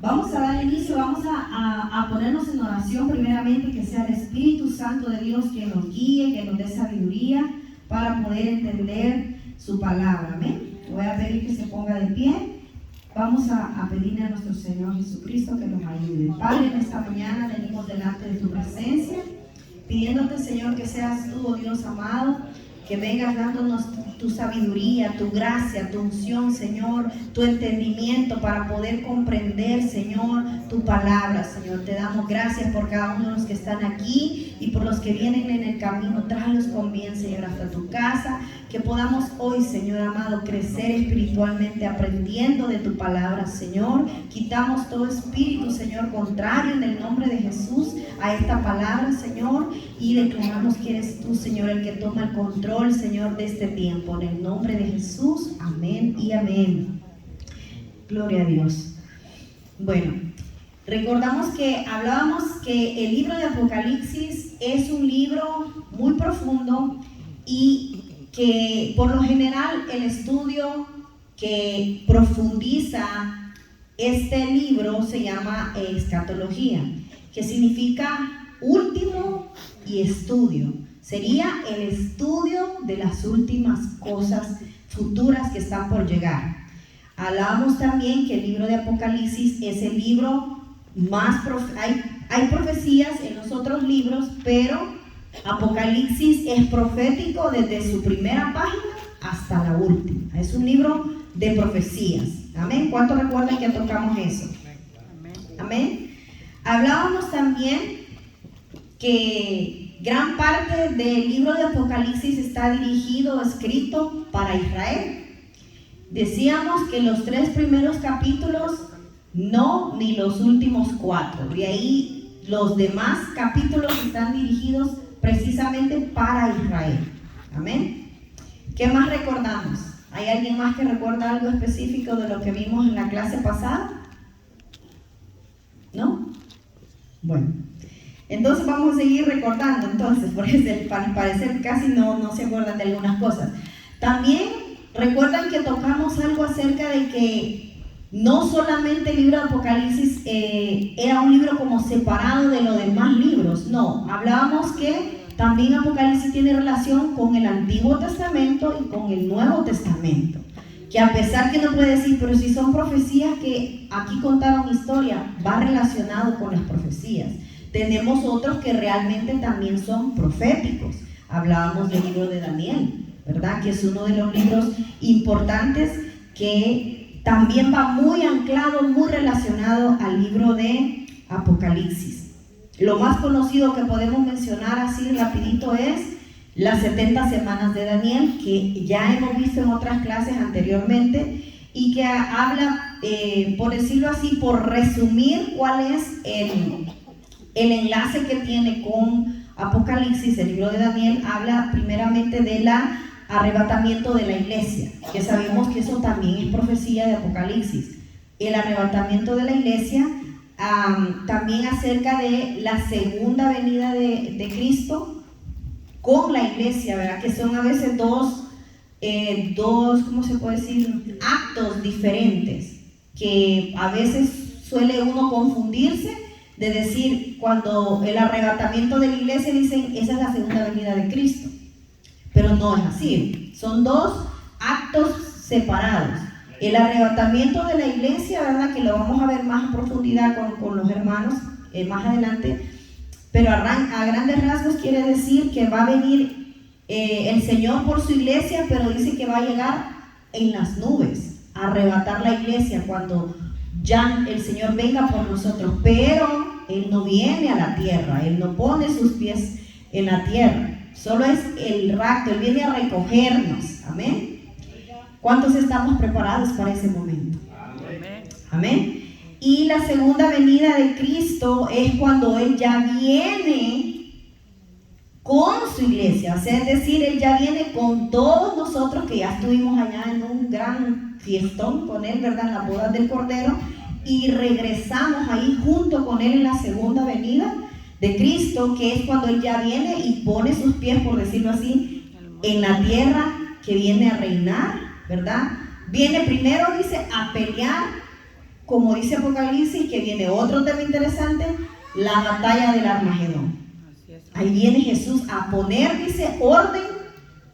Vamos a dar inicio, vamos a ponernos en oración primeramente, que sea el Espíritu Santo de Dios quien nos guíe, que nos dé sabiduría para poder entender su palabra. Amén. Voy a pedir que se ponga de pie. Vamos a pedirle a nuestro Señor Jesucristo que nos ayude. Padre, en esta mañana venimos delante de tu presencia, pidiéndote, Señor, que seas tú, oh Dios amado, que vengas dándonos tu sabiduría, tu gracia, tu unción, Señor, tu entendimiento para poder comprender, Señor, tu palabra, Señor. Te damos gracias por cada uno de los que están aquí y por los que vienen en el camino. Tráelos con bien, Señor, hasta tu casa. Que podamos hoy, Señor amado, crecer espiritualmente aprendiendo de tu palabra, Señor. Quitamos todo espíritu, Señor, contrario en el nombre de Jesús a esta palabra, Señor, y declaramos que eres tú, Señor, el que toma el control, Señor, de este tiempo. En el nombre de Jesús, amén y amén. Gloria a Dios. Bueno, recordamos que hablábamos que el libro de Apocalipsis es un libro muy profundo y que por lo general el estudio que profundiza este libro se llama escatología, que significa último y estudio. Sería el estudio de las últimas cosas futuras que están por llegar. Hablábamos también que el libro de Apocalipsis es el libro más hay profecías en los otros libros, pero Apocalipsis es profético desde su primera página hasta la última. Es un libro de profecías. Amén. ¿Cuántos recuerdan que tocamos eso? Amén. Hablábamos también que gran parte del libro de Apocalipsis está dirigido, escrito para Israel. Decíamos que los 3 primeros capítulos no, ni los últimos 4. De ahí los demás capítulos están dirigidos precisamente para Israel. Amén. ¿Qué más recordamos? ¿Hay alguien más que recuerda algo específico de lo que vimos en la clase pasada? ¿No? Bueno, entonces vamos a seguir recordando, entonces, porque al parecer casi no se acuerdan de algunas cosas. También recuerdan que tocamos algo acerca de que no solamente el libro de Apocalipsis era un libro como separado de los demás libros. No, hablábamos que también Apocalipsis tiene relación con el Antiguo Testamento y con el Nuevo Testamento. Que a pesar que no puede decir, pero si son profecías que aquí contaron historia, va relacionado con las profecías. Tenemos otros que realmente también son proféticos. Hablábamos del libro de Daniel, ¿verdad? Que es uno de los libros importantes que también va muy anclado, muy relacionado al libro de Apocalipsis. Lo más conocido que podemos mencionar así rapidito es las 70 semanas de Daniel, que ya hemos visto en otras clases anteriormente y que habla, por decirlo así, por resumir cuál es el enlace que tiene con Apocalipsis. El libro de Daniel habla primeramente del arrebatamiento de la iglesia, que sabemos que eso también es profecía de Apocalipsis. El arrebatamiento de la iglesia, también acerca de la segunda venida de Cristo con la iglesia, ¿verdad? Que son a veces dos, ¿cómo se puede decir? Actos diferentes, que a veces suele uno confundirse de decir, cuando el arrebatamiento de la iglesia dicen, esa es la segunda venida de Cristo. Pero no es así, son dos actos separados. El arrebatamiento de la iglesia, ¿verdad? Que lo vamos a ver más en profundidad con los hermanos más adelante, pero a grandes rasgos quiere decir que va a venir el Señor por su iglesia, pero dice que va a llegar en las nubes, a arrebatar la iglesia cuando ya el Señor venga por nosotros. Pero Él no viene a la tierra, Él no pone sus pies en la tierra, solo es el rapto, Él viene a recogernos. Amén. ¿Cuántos estamos preparados para ese momento? Amén. Amén. Y la segunda venida de Cristo es cuando Él ya viene con su iglesia. O sea, es decir, Él ya viene con todos nosotros que ya estuvimos allá en un gran fiestón con Él, ¿verdad? En las bodas del Cordero. Y regresamos ahí junto con Él en la segunda venida de Cristo, que es cuando Él ya viene y pone sus pies, por decirlo así, en la tierra, que viene a reinar, ¿verdad? Viene primero, dice, a pelear como dice Apocalipsis, que viene otro tema interesante, la batalla del Armagedón. Ahí viene Jesús a poner, dice, orden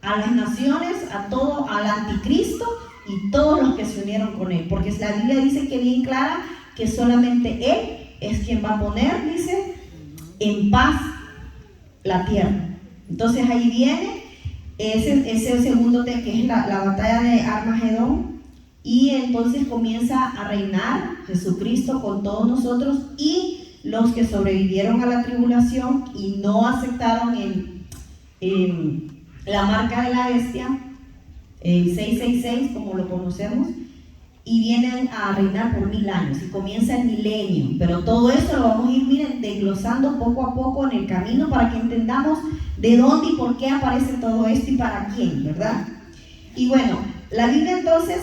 a las naciones, a todo, al anticristo y todos los que se unieron con él. Porque la Biblia dice que bien clara que solamente él es quien va a poner, dice, en paz la tierra. Entonces ahí viene ese segundo tema, que es la batalla de Armagedón. Y entonces comienza a reinar Jesucristo con todos nosotros y los que sobrevivieron a la tribulación y no aceptaron la marca de la bestia, el 666 como lo conocemos, y vienen a reinar por 1000 años y comienza el milenio. Pero todo eso lo vamos a ir, miren, desglosando poco a poco en el camino para que entendamos de dónde y por qué aparece todo esto y para quién, ¿verdad? Y bueno, la Biblia entonces,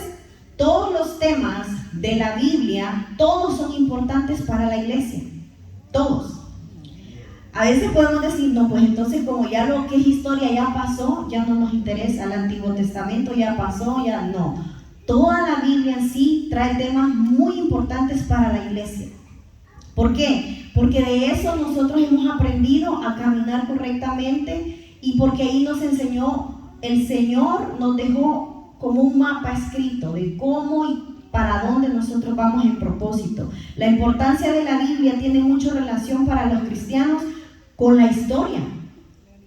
todos los temas de la Biblia, todos son importantes para la iglesia, todos. A veces podemos decir, no, pues entonces como ya lo que es historia ya pasó, ya no nos interesa, el Antiguo Testamento ya pasó, ya no. Toda la Biblia en sí trae temas muy importantes para la iglesia. ¿Por qué? Porque de eso nosotros hemos aprendido a caminar correctamente y porque ahí nos enseñó, el Señor nos dejó como un mapa escrito de cómo y para dónde nosotros vamos en propósito. La importancia de la Biblia tiene mucha relación para los cristianos con la historia.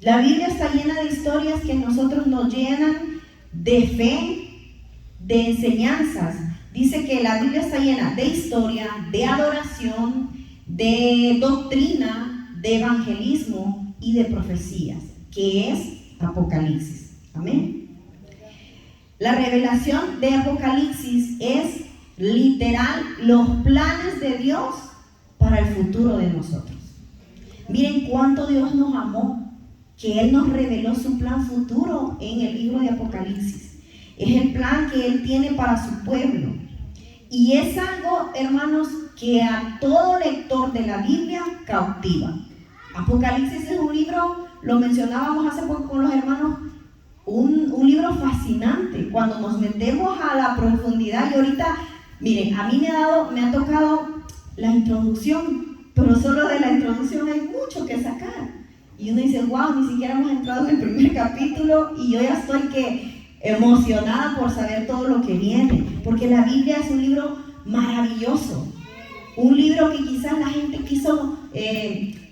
La Biblia está llena de historias que nosotros nos llenan de fe, de enseñanzas. Dice que la Biblia está llena de historia, de adoración, de doctrina, de evangelismo y de profecías, que es Apocalipsis. Amén. La revelación de Apocalipsis es literal los planes de Dios para el futuro de nosotros. Miren cuánto Dios nos amó, que Él nos reveló su plan futuro en el libro de Apocalipsis. Es el plan que Él tiene para su pueblo. Y es algo, hermanos, que a todo lector de la Biblia cautiva. Apocalipsis es un libro, lo mencionábamos hace poco con los hermanos, un libro fascinante. Cuando nos metemos a la profundidad, y ahorita, miren, a mí me ha tocado la introducción, pero solo de la introducción hay mucho que sacar. Y uno dice, wow, ni siquiera hemos entrado en el primer capítulo y yo ya estoy emocionada por saber todo lo que viene, porque la Biblia es un libro maravilloso, un libro que quizás la gente quiso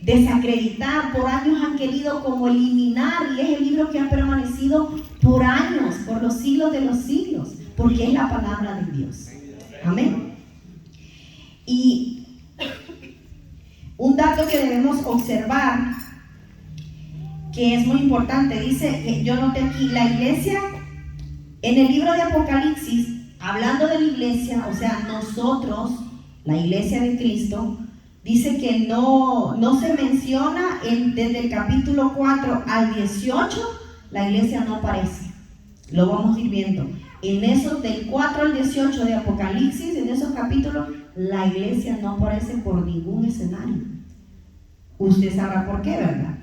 desacreditar, por años han querido como eliminar, y es el libro que ha permanecido por años, por los siglos de los siglos, porque es la palabra de Dios. Amén. Y un dato que debemos observar, que es muy importante, dice, que yo noté aquí, la iglesia, en el libro de Apocalipsis, hablando de la iglesia, o sea, nosotros, la iglesia de Cristo, dice que no se menciona desde el capítulo 4 al 18, la iglesia no aparece. Lo vamos a ir viendo. En esos del 4 al 18 de Apocalipsis, en esos capítulos, la iglesia no aparece por ningún escenario. Usted sabrá por qué, ¿verdad?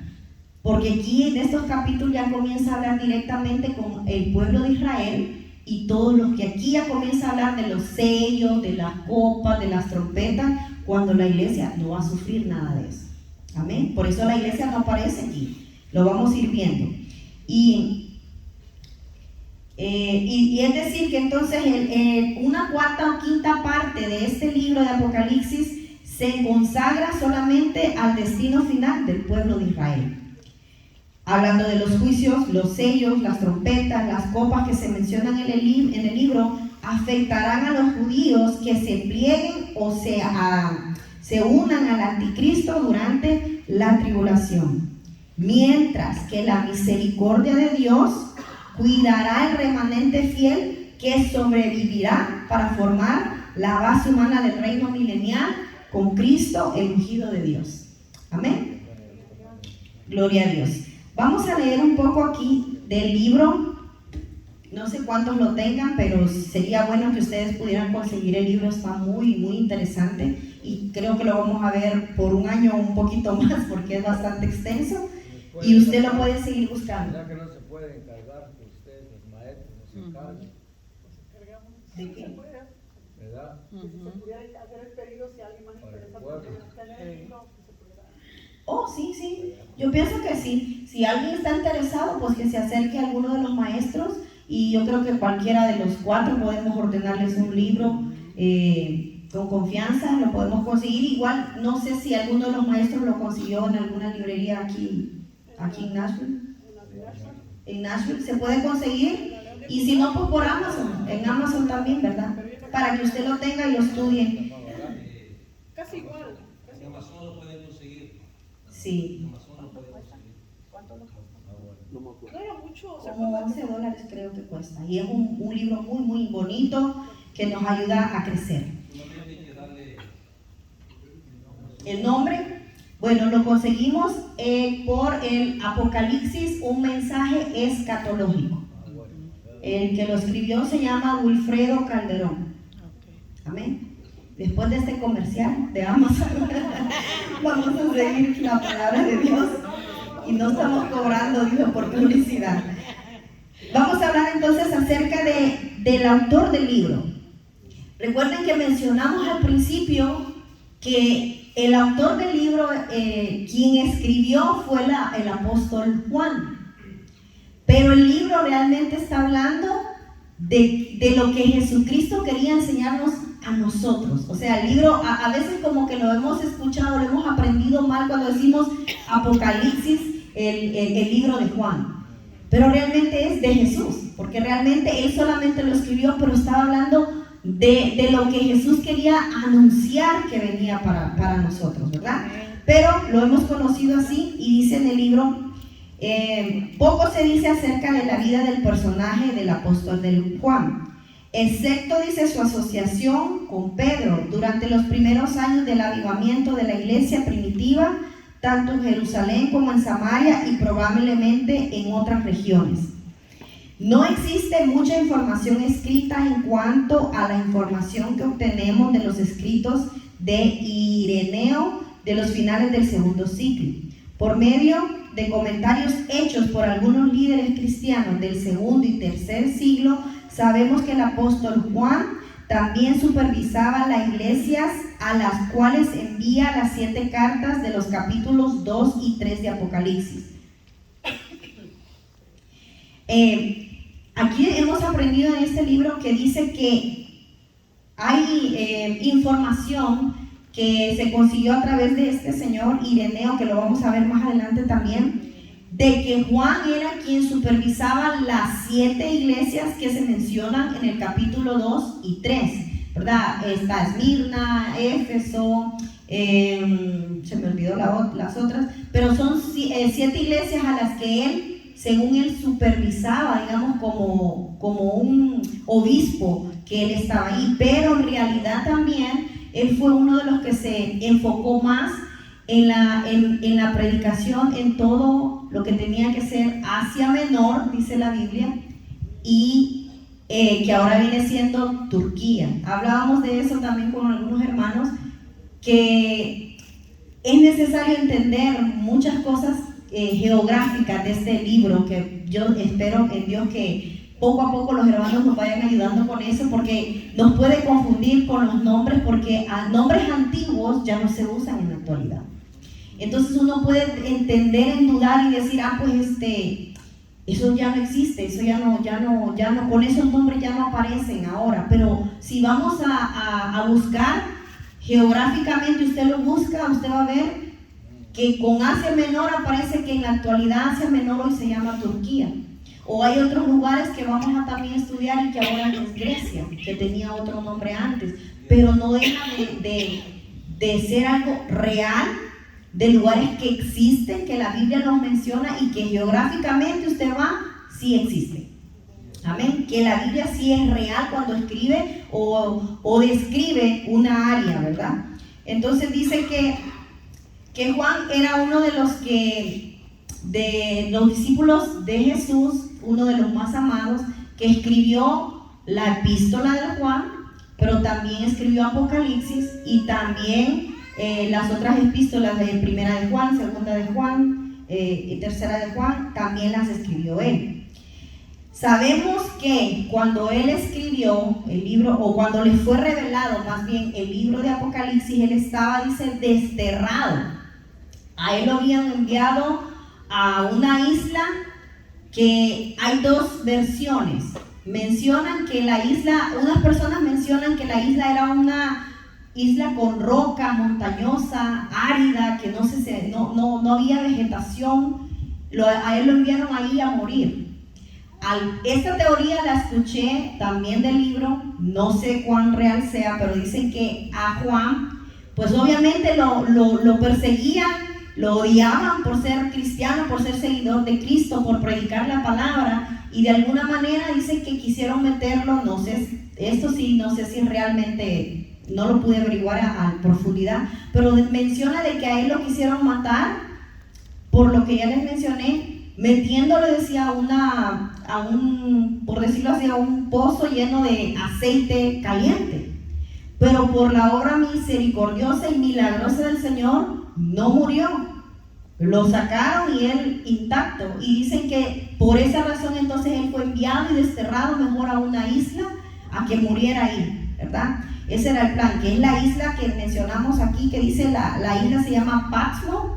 Porque aquí en estos capítulos ya comienza a hablar directamente con el pueblo de Israel y todos los que aquí ya comienza a hablar de los sellos, de las copas, de las trompetas, cuando la iglesia no va a sufrir nada de eso. Amén. Por eso la iglesia no aparece aquí. Lo vamos a ir viendo. Y es decir que entonces una cuarta o quinta parte de este libro de Apocalipsis se consagra solamente al destino final del pueblo de Israel. Hablando de los juicios, los sellos, las trompetas, las copas que se mencionan en el libro, afectarán a los judíos que se plieguen o se unan al anticristo durante la tribulación. Mientras que la misericordia de Dios cuidará el remanente fiel que sobrevivirá para formar la base humana del reino milenial con Cristo, el ungido de Dios. Amén. Gloria a Dios. Vamos a leer un poco aquí del libro. No sé cuántos lo tengan, pero sería bueno que ustedes pudieran conseguir el libro. Está muy, muy interesante y creo que lo vamos a ver por un año o un poquito más porque es bastante extenso y usted lo puede seguir buscando. ¿Verdad que no se puede encargar que ustedes, los maestros, nos encarguen? ¿De qué? ¿verdad? Si se pudiera hacer el pedido, si alguien más interesa tener el libro, se pudiera. Oh, sí, sí. Yo pienso que sí. Si alguien está interesado, pues que se acerque a alguno de los maestros, y yo creo que cualquiera de los 4 podemos ordenarles un libro con confianza, lo podemos conseguir. Igual, no sé si alguno de los maestros lo consiguió en alguna librería aquí en Nashville. En Nashville se puede conseguir, y si no, pues por Amazon, en Amazon también, ¿verdad? Para que usted lo tenga y lo estudie. Casi igual. En Amazon lo pueden conseguir. Sí. ¿Cuánto lo cuesta? No era mucho. Como $11 creo que cuesta. Y es un libro muy, muy bonito que nos ayuda a crecer. El nombre, bueno, lo conseguimos por el Apocalipsis, un mensaje escatológico. El que lo escribió se llama Wilfredo Calderón. Amén. Después de este comercial de Amazon, vamos a seguir la palabra de Dios. Y no estamos cobrando, dijo, por publicidad. Vamos a hablar entonces acerca del autor del libro. Recuerden que mencionamos al principio que el autor del libro, quien escribió fue el apóstol Juan. Pero el libro realmente está hablando de lo que Jesucristo quería enseñarnos a nosotros. O sea, el libro, a veces como que lo hemos escuchado, lo hemos aprendido mal cuando decimos Apocalipsis, el libro de Juan. Pero realmente es de Jesús, porque realmente él solamente lo escribió, pero estaba hablando de lo que Jesús quería anunciar que venía para nosotros, ¿verdad? Pero lo hemos conocido así, y dice en el libro, poco se dice acerca de la vida del personaje del apóstol del Juan, excepto, dice, su asociación con Pedro durante los primeros años del avivamiento de la iglesia primitiva, tanto en Jerusalén como en Samaria y probablemente en otras regiones. No existe mucha información escrita en cuanto a la información que obtenemos de los escritos de Ireneo de los finales del segundo siglo. Por medio de comentarios hechos por algunos líderes cristianos del segundo y tercer siglo, sabemos que el apóstol Juan también supervisaba las iglesias a las cuales envía las 7 cartas de los capítulos 2 y 3 de Apocalipsis. Aquí hemos aprendido en este libro que dice que hay información que se consiguió a través de este señor Ireneo, que lo vamos a ver más adelante también, de que Juan era quien supervisaba las 7 iglesias que se mencionan en el capítulo 2 y 3, ¿verdad? Está Esmirna, Éfeso, se me olvidó las otras, pero son 7 iglesias a las que él, según él, supervisaba, digamos, como un obispo, que él estaba ahí, pero en realidad también él fue uno de los que se enfocó más en la predicación, en todo lo que tenía que ser Asia Menor, dice la Biblia, y que ahora viene siendo Turquía. Hablábamos de eso también con algunos hermanos, que es necesario entender muchas cosas geográficas de este libro, que yo espero en Dios que poco a poco los hermanos nos vayan ayudando con eso, porque nos puede confundir con los nombres, porque nombres antiguos ya no se usan en la actualidad. Entonces uno puede entender, en dudar y decir, pues eso ya no existe, eso ya no, con esos nombres ya no aparecen ahora. Pero si vamos a buscar geográficamente, usted lo busca, usted va a ver que con Asia Menor aparece que en la actualidad Asia Menor hoy se llama Turquía. O hay otros lugares que vamos a también estudiar y que ahora es Grecia, que tenía otro nombre antes, pero no deja de ser algo real, de lugares que existen, que la Biblia nos menciona y que geográficamente usted va, sí existe. Amén. Que la Biblia sí es real cuando escribe o describe una área, ¿verdad? Entonces dice que Juan era uno de los discípulos de Jesús, uno de los más amados, que escribió la epístola de Juan, pero también escribió Apocalipsis y también las otras epístolas de primera de Juan, segunda de Juan y tercera de Juan, también las escribió él. Sabemos que cuando él escribió el libro, o cuando le fue revelado más bien el libro de Apocalipsis, él estaba, dice, desterrado. A él lo habían enviado a una isla que hay dos versiones. Mencionan que la isla, unas personas mencionan que la isla era una isla con roca montañosa, árida, que no había vegetación. A él lo enviaron ahí a morir. Esta teoría la escuché también del libro, no sé cuán real sea, pero dicen que a Juan, pues obviamente lo perseguían, lo odiaban por ser cristiano, por ser seguidor de Cristo, por predicar la palabra, y de alguna manera dicen que quisieron meterlo, no sé, esto sí, no sé si realmente, no lo pude averiguar a profundidad, pero menciona de que a él lo quisieron matar, por lo que ya les mencioné, metiéndolo, decía, por decirlo así, a un pozo lleno de aceite caliente. Pero por la obra misericordiosa y milagrosa del Señor, no murió. Lo sacaron y él intacto. Y dicen que por esa razón entonces él fue enviado y desterrado mejor a una isla a que muriera ahí, ¿verdad? Ese era el plan, que es la isla que mencionamos aquí, que dice la isla se llama Patmos.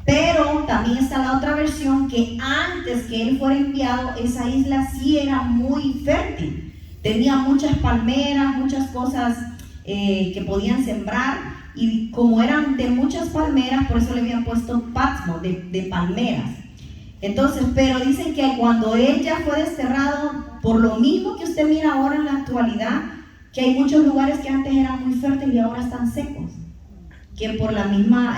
Pero también está la otra versión, que antes que él fuera enviado, esa isla sí era muy fértil. Tenía muchas palmeras, muchas cosas que podían sembrar, y como eran de muchas palmeras, por eso le habían puesto Patmos, de palmeras. Entonces, pero dicen que cuando él ya fue desterrado, por lo mismo que usted mira ahora en la actualidad, que hay muchos lugares que antes eran muy fértiles y ahora están secos, que por la misma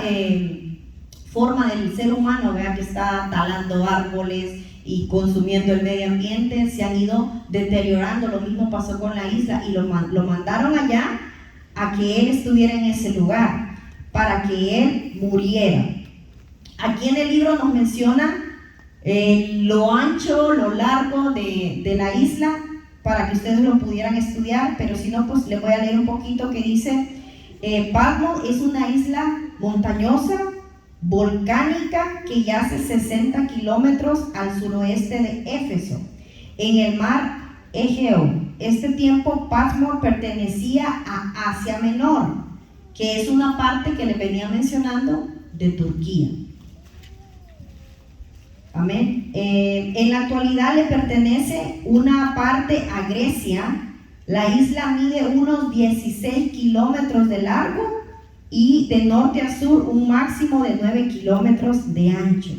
forma del ser humano, vea, que está talando árboles y consumiendo el medio ambiente, se han ido deteriorando. Lo mismo pasó con la isla, y lo mandaron allá a que él estuviera en ese lugar, para que él muriera. Aquí en el libro nos menciona lo ancho, lo largo de la isla, para que ustedes lo pudieran estudiar, pero si no, pues les voy a leer un poquito que dice: Patmos es una isla montañosa, volcánica, que yace 60 kilómetros al suroeste de Éfeso, en el mar Egeo. Este tiempo Patmos pertenecía a Asia Menor, que es una parte que le venía mencionando de Turquía. Amén. En la actualidad le pertenece una parte a Grecia. La isla mide unos 16 kilómetros de largo y de norte a sur un máximo de 9 kilómetros de ancho.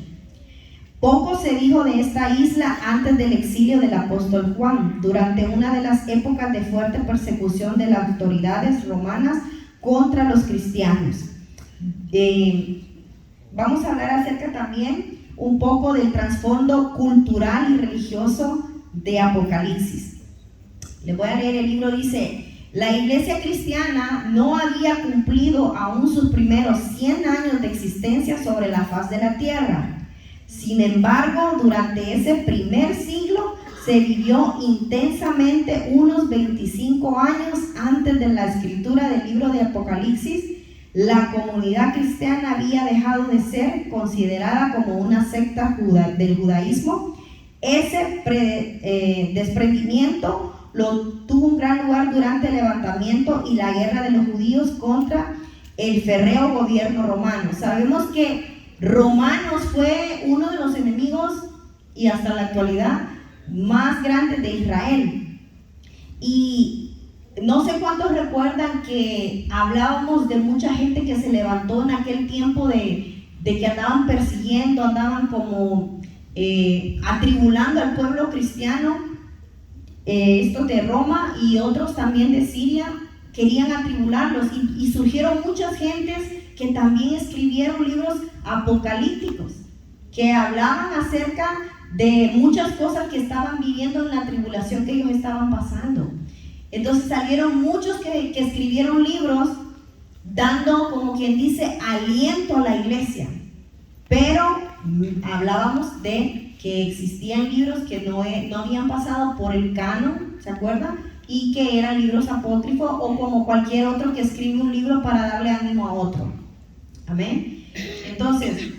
Poco se dijo de esta isla antes del exilio del apóstol Juan, durante una de las épocas de fuerte persecución de las autoridades romanas contra los cristianos. Vamos a hablar acerca también un poco del trasfondo cultural y religioso de Apocalipsis. Les voy a leer el libro. Dice: la iglesia cristiana no había cumplido aún sus primeros 100 años de existencia sobre la faz de la tierra. Sin embargo, durante ese primer siglo se vivió intensamente unos 25 años antes de la escritura del libro de Apocalipsis. La comunidad cristiana había dejado de ser considerada como una secta del judaísmo. Ese desprendimiento tuvo un gran lugar durante el levantamiento y la guerra de los judíos contra el férreo gobierno romano. Sabemos que Romanos fue uno de los enemigos, y hasta la actualidad, más grandes de Israel. Y no sé cuántos recuerdan que hablábamos de mucha gente que se levantó en aquel tiempo de que andaban persiguiendo, andaban como atribulando al pueblo cristiano, estos de Roma y otros también de Siria, querían atribularlos, y surgieron muchas gentes que también escribieron libros apocalípticos, que hablaban acerca de muchas cosas que estaban viviendo en la tribulación que ellos estaban pasando. Entonces salieron muchos que escribieron libros dando, como quien dice, aliento a la iglesia. Pero hablábamos de que existían libros que no habían pasado por el canon, ¿se acuerdan? Y que eran libros apócrifos, o como cualquier otro que escribe un libro para darle ánimo a otro. Amén. Entonces,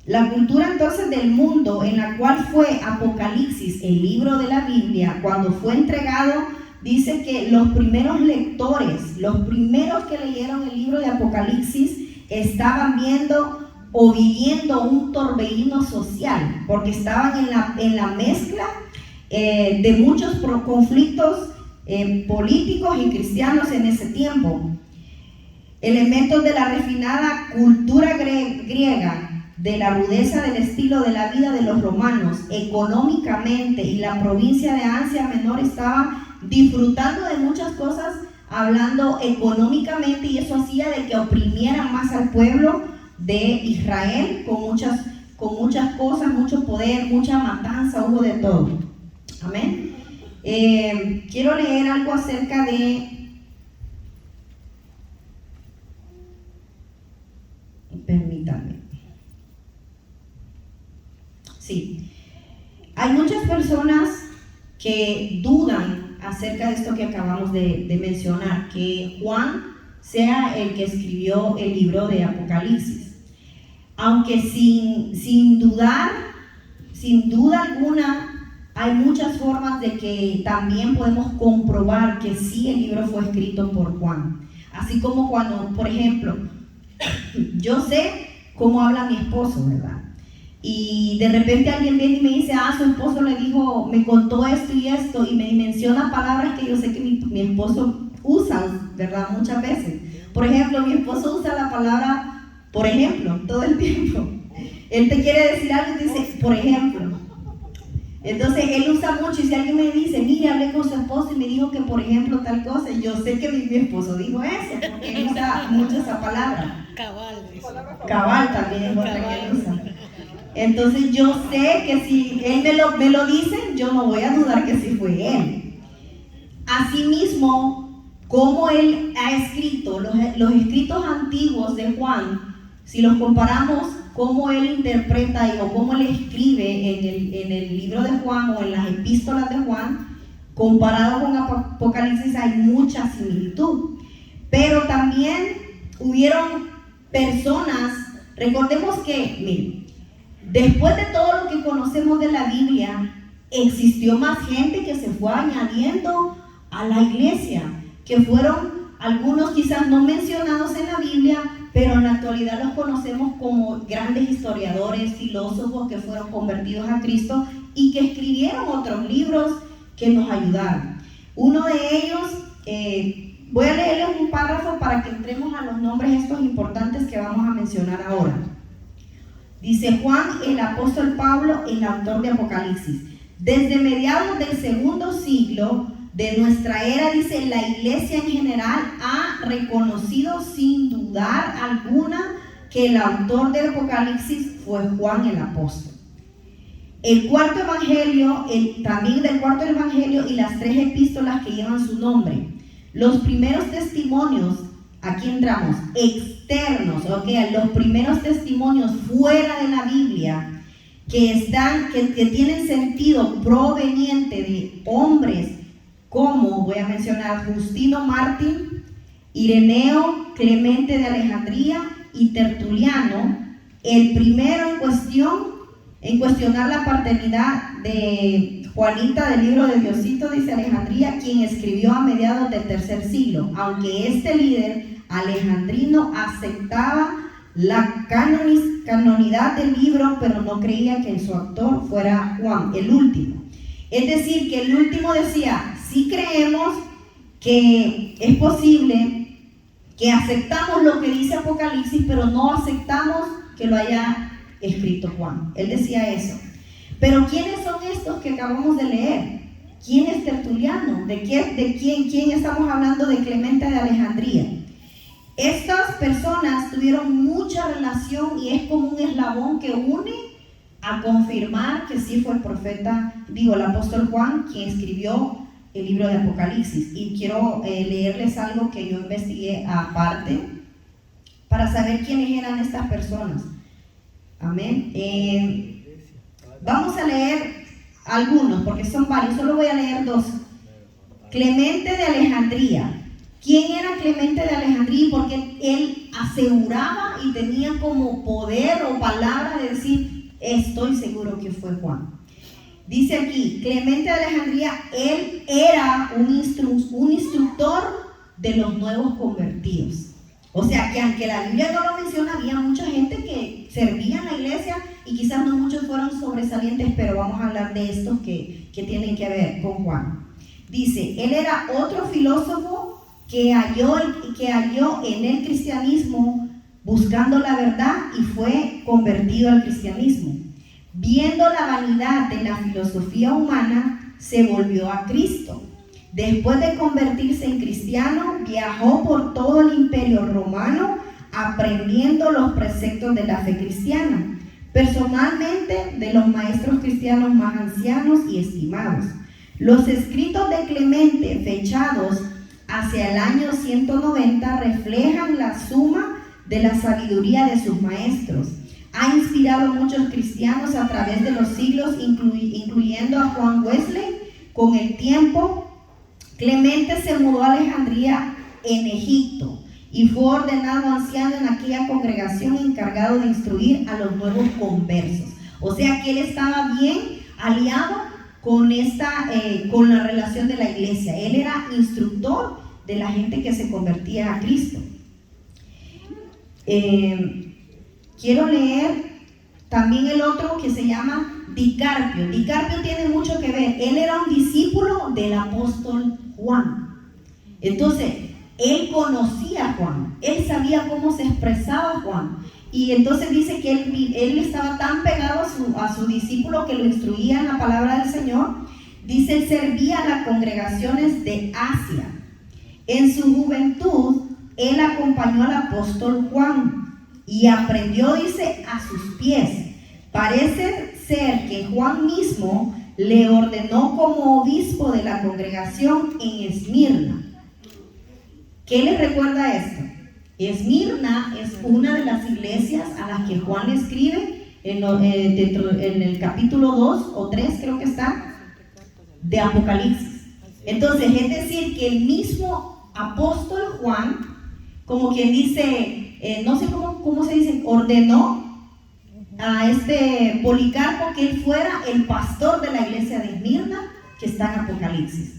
La cultura entonces del mundo en la cual fue Apocalipsis, el libro de la Biblia, cuando fue entregado, dice que los primeros lectores, los primeros que leyeron el libro de Apocalipsis, estaban viendo o viviendo un torbellino social, porque estaban en la mezcla de muchos conflictos políticos y cristianos en ese tiempo. Elementos de la refinada cultura griega, de la rudeza del estilo de la vida de los romanos, económicamente, y la provincia de Asia Menor estaba disfrutando de muchas cosas, hablando económicamente, y eso hacía de que oprimieran más al pueblo de Israel con muchas cosas, mucho poder, mucha matanza, hubo de todo. Amén. Quiero leer algo acerca de... Permítanme. Sí. Hay muchas personas que dudan acerca de esto que acabamos de mencionar, que Juan sea el que escribió el libro de Apocalipsis. Aunque sin duda alguna, hay muchas formas de que también podemos comprobar que sí el libro fue escrito por Juan. Así como cuando, por ejemplo, yo sé cómo habla mi esposo, ¿verdad? Y de repente alguien viene y me dice, su esposo le dijo, me contó esto y esto, y me menciona palabras que yo sé que mi esposo usa, ¿verdad? Muchas veces. Por ejemplo, mi esposo usa la palabra, por ejemplo, todo el tiempo. Él te quiere decir algo y te dice, por ejemplo. Entonces, él usa mucho, y si alguien me dice, mire, hablé con su esposo y me dijo que, por ejemplo, tal cosa, yo sé que mi esposo dijo eso, porque él usa mucho esa palabra. Cabal también es otra que él usa. Entonces yo sé que si él me lo dice, yo no voy a dudar que sí fue él. Asimismo, como él ha escrito, los escritos antiguos de Juan, si los comparamos, cómo él interpreta o cómo él escribe en el libro de Juan o en las epístolas de Juan, comparado con Apocalipsis, hay mucha similitud. Pero también hubieron personas, recordemos que, miren, después de todo lo que conocemos de la Biblia, existió más gente que se fue añadiendo a la iglesia, que fueron algunos quizás no mencionados en la Biblia, pero en la actualidad los conocemos como grandes historiadores, filósofos que fueron convertidos a Cristo y que escribieron otros libros que nos ayudaron. Uno de ellos, voy a leerles un párrafo para que entremos a los nombres estos importantes que vamos a mencionar ahora. Dice Juan, el apóstol Pablo, el autor de Apocalipsis. Desde mediados del segundo siglo de nuestra era, dice, la iglesia en general ha reconocido sin dudar alguna que el autor del Apocalipsis fue Juan el apóstol. El cuarto evangelio, también del cuarto evangelio y las 3 epístolas que llevan su nombre. Los primeros testimonios, aquí entramos, externos, los primeros testimonios fuera de la Biblia, que tienen sentido proveniente de hombres como, voy a mencionar, Justino Mártir, Ireneo, Clemente de Alejandría y Tertuliano. El primero en cuestionar la paternidad de Juanita del libro de Diosito, dice Alejandría, quien escribió a mediados del 3er siglo, aunque este líder alejandrino aceptaba la canonidad del libro, pero no creía que su autor fuera Juan, el último. Es decir, que el último decía, sí creemos que es posible que aceptamos lo que dice Apocalipsis, pero no aceptamos que lo haya escrito Juan. Él decía eso. Pero ¿quiénes son estos que acabamos de leer? ¿Quién es Tertuliano? ¿De quién estamos hablando? De Clemente de Alejandría. Estas personas tuvieron mucha relación y es como un eslabón que une a confirmar que sí fue el apóstol Juan quien escribió el libro de Apocalipsis. Y quiero leerles algo que yo investigué aparte para saber quiénes eran estas personas. Amén. Vamos a leer algunos porque son varios, solo voy a leer 2. Clemente de Alejandría. ¿Quién era Clemente de Alejandría? Porque él aseguraba y tenía como poder o palabra de decir, estoy seguro que fue Juan. Dice aquí, Clemente de Alejandría, él era un instructor de los nuevos convertidos. O sea que aunque la Biblia no lo menciona, había mucha gente que servía en la iglesia y quizás no muchos fueron sobresalientes, pero vamos a hablar de estos que tienen que ver con Juan. Dice, él era otro filósofo que halló en el cristianismo buscando la verdad y fue convertido al cristianismo. Viendo la vanidad de la filosofía humana, se volvió a Cristo. Después de convertirse en cristiano, viajó por todo el imperio romano aprendiendo los preceptos de la fe cristiana, personalmente de los maestros cristianos más ancianos y estimados. Los escritos de Clemente, fechados hacia el año 190, reflejan la suma de la sabiduría de sus maestros. Ha inspirado a muchos cristianos a través de los siglos, incluyendo a Juan Wesley. Con el tiempo, Clemente se mudó a Alejandría en Egipto y fue ordenado anciano en aquella congregación, encargado de instruir a los nuevos conversos. O sea que él estaba bien aliado con la relación de la iglesia. Él era instructor de la gente que se convertía a Cristo. Quiero leer también el otro que se llama Dicarpio. Dicarpio tiene mucho que ver. Él era un discípulo del apóstol Juan. Entonces, él conocía a Juan. Él sabía cómo se expresaba Juan. Y entonces dice que él estaba tan pegado a su discípulo que lo instruía en la palabra del Señor. Dice, él servía a las congregaciones de Asia. En su juventud, él acompañó al apóstol Juan y aprendió, dice, a sus pies. Parece ser que Juan mismo le ordenó como obispo de la congregación en Esmirna. ¿Qué les recuerda esto? Esmirna es una de las iglesias a las que Juan escribe en el capítulo 2 o 3, creo que está, de Apocalipsis. Entonces, es decir, que el mismo apóstol Juan, como quien dice, no sé cómo se dice, ordenó a Policarpo que él fuera el pastor de la iglesia de Esmirna, que está en Apocalipsis.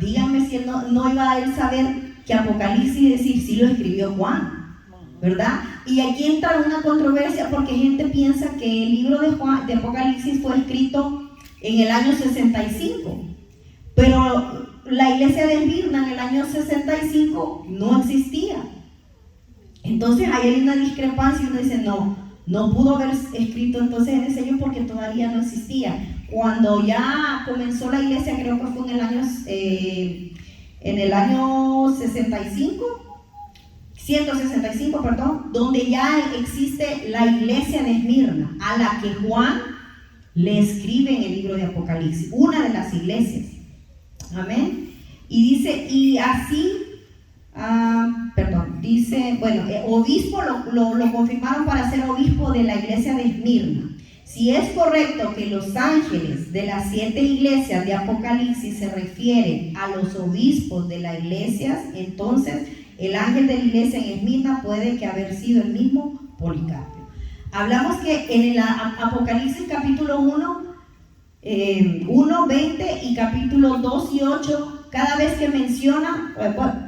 Díganme si él no iba a él saber que Apocalipsis, decir, sí lo escribió Juan, ¿verdad? Y aquí entra una controversia porque gente piensa que el libro de Apocalipsis fue escrito en el año 65, pero la iglesia de Esmirna en el año 65 no existía. Entonces ahí hay una discrepancia y uno dice, no pudo haber escrito entonces en ese año porque todavía no existía. Cuando ya comenzó la iglesia, creo que fue en el año 165, donde ya existe la iglesia de Esmirna, a la que Juan le escribe en el libro de Apocalipsis, una de las iglesias. Amén. Y dice, y así, obispo lo confirmaron para ser obispo de la iglesia de Esmirna. Si es correcto que los ángeles de las 7 iglesias de Apocalipsis se refieren a los obispos de las iglesias, entonces el ángel de la iglesia en Esmirna puede que haber sido el mismo Policarpio. Hablamos que en el Apocalipsis capítulo 1, 20 y capítulo 2 y 8, cada vez que menciona,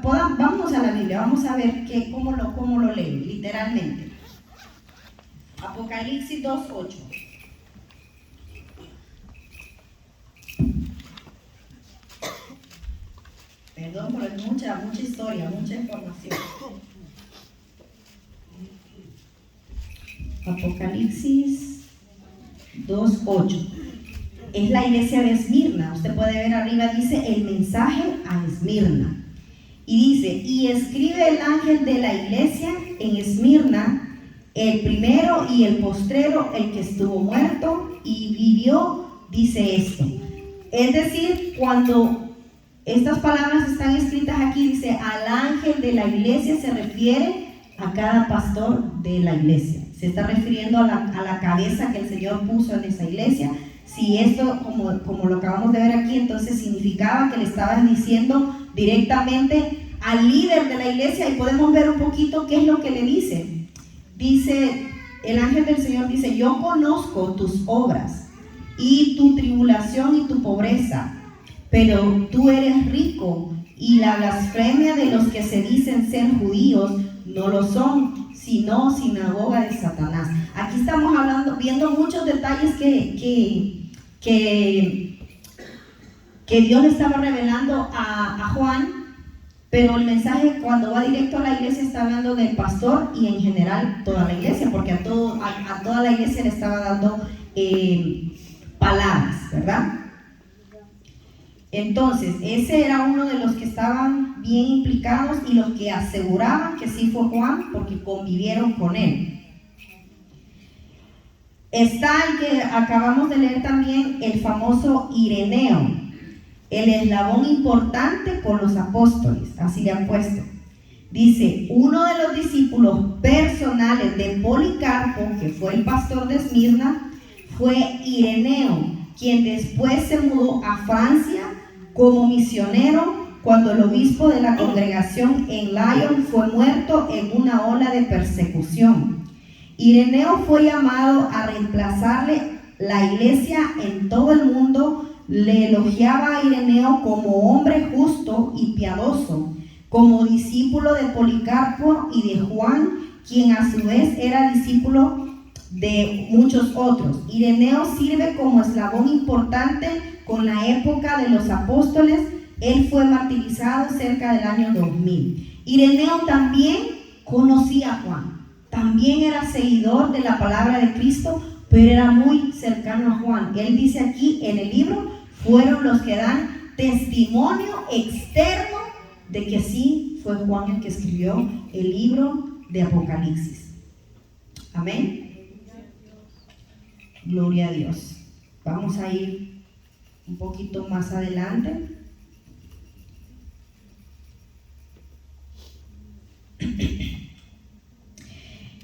vamos a la Biblia, vamos a ver cómo lo leen literalmente. Apocalipsis 2:8. Perdón, pero es mucha historia, mucha información. Apocalipsis 2:8. Es la iglesia de Esmirna. Usted puede ver arriba, dice el mensaje a Esmirna. Y dice, y escribe el ángel de la iglesia en Esmirna, el primero y el postrero, el que estuvo muerto y vivió, dice esto. Es decir, cuando estas palabras están escritas aquí, dice al ángel de la iglesia, se refiere a cada pastor de la iglesia. Se está refiriendo a la cabeza que el Señor puso en esa iglesia. Si esto, como lo acabamos de ver aquí, entonces significaba que le estaban diciendo directamente al líder de la iglesia y podemos ver un poquito qué es lo que le dice. Dice, el ángel del Señor dice: yo conozco tus obras y tu tribulación y tu pobreza, pero tú eres rico y la blasfemia de los que se dicen ser judíos no lo son, sino sinagoga de Satanás. Aquí estamos viendo muchos detalles que Dios le estaba revelando a Juan, pero el mensaje cuando va directo a la iglesia está hablando del pastor y en general toda la iglesia, porque a toda la iglesia le estaba dando palabras, ¿verdad? Entonces, ese era uno de los que estaban bien implicados y los que aseguraban que sí fue Juan porque convivieron con él. Está el que acabamos de leer también, el famoso Ireneo, el eslabón importante con los apóstoles, así le han puesto. Dice, uno de los discípulos personales de Policarpo, que fue el pastor de Esmirna, fue Ireneo, quien después se mudó a Francia como misionero cuando el obispo de la congregación en Lyon fue muerto en una ola de persecución. Ireneo fue llamado a reemplazarle la iglesia en todo el mundo. Le elogiaba a Ireneo como hombre justo y piadoso, como discípulo de Policarpo y de Juan, quien a su vez era discípulo de muchos otros. Ireneo sirve como eslabón importante con la época de los apóstoles. Él fue martirizado cerca del año 2000. Ireneo también conocía a Juan, también era seguidor de la palabra de Cristo, pero era muy cercano a Juan. Él dice aquí en el libro, fueron los que dan testimonio externo de que sí fue Juan el que escribió el libro de Apocalipsis. Amén. Gloria a Dios. Vamos a ir un poquito más adelante.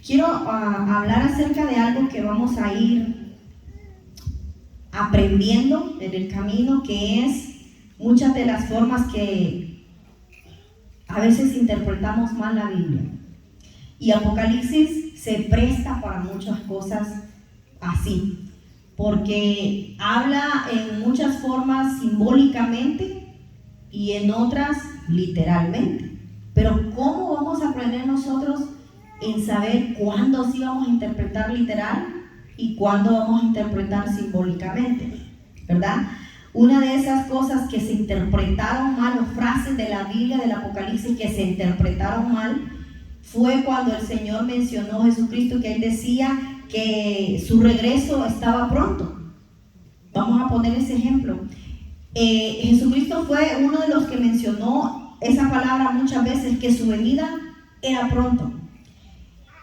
Quiero hablar acerca de algo que vamos a ir aprendiendo en el camino, que es muchas de las formas que a veces interpretamos mal la Biblia. Y Apocalipsis se presta para muchas cosas así, porque habla en muchas formas simbólicamente y en otras literalmente. Pero ¿cómo vamos a aprender nosotros en saber cuándo sí vamos a interpretar literal y cuándo vamos a interpretar simbólicamente? ¿Verdad? Una de esas cosas que se interpretaron mal, o frases de la Biblia, del Apocalipsis que se interpretaron mal, fue cuando el Señor mencionó a Jesucristo, que Él decía que su regreso estaba pronto. Vamos a poner ese ejemplo. Jesucristo fue uno de los que mencionó esa palabra muchas veces, que su venida era pronto.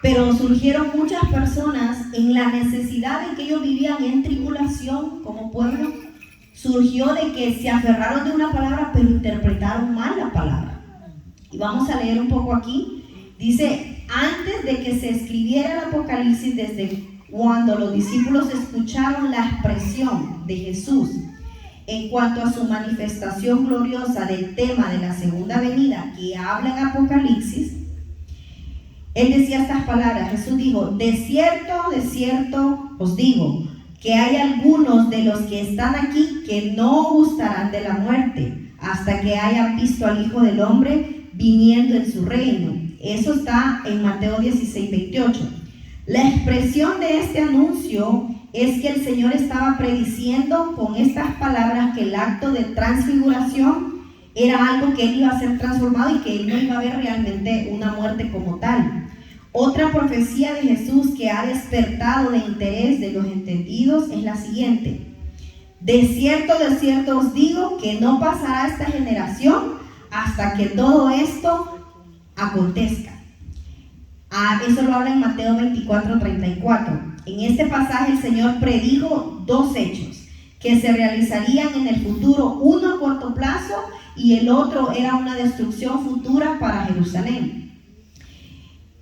Pero surgieron muchas personas en la necesidad de que ellos vivían en tribulación como pueblo. Surgió de que se aferraron de una palabra, pero interpretaron mal la palabra. Y vamos a leer un poco aquí. Dice, antes de que se escribiera el Apocalipsis, desde cuando los discípulos escucharon la expresión de Jesús en cuanto a su manifestación gloriosa del tema de la segunda venida que habla en Apocalipsis, Él decía estas palabras. Jesús dijo, de cierto os digo, que hay algunos de los que están aquí que no gustarán de la muerte hasta que hayan visto al Hijo del Hombre viniendo en su reino. Eso está en Mateo 16:28. La expresión de este anuncio es que el Señor estaba prediciendo con estas palabras que el acto de transfiguración era algo que Él iba a ser transformado y que Él no iba a ver realmente una muerte como tal. Otra profecía de Jesús que ha despertado de interés de los entendidos es la siguiente. De cierto os digo que no pasará esta generación hasta que todo esto acontezca. Eso lo habla en Mateo 24:34. En este pasaje el Señor predijo dos hechos que se realizarían en el futuro, uno a corto plazo y el otro era una destrucción futura para Jerusalén.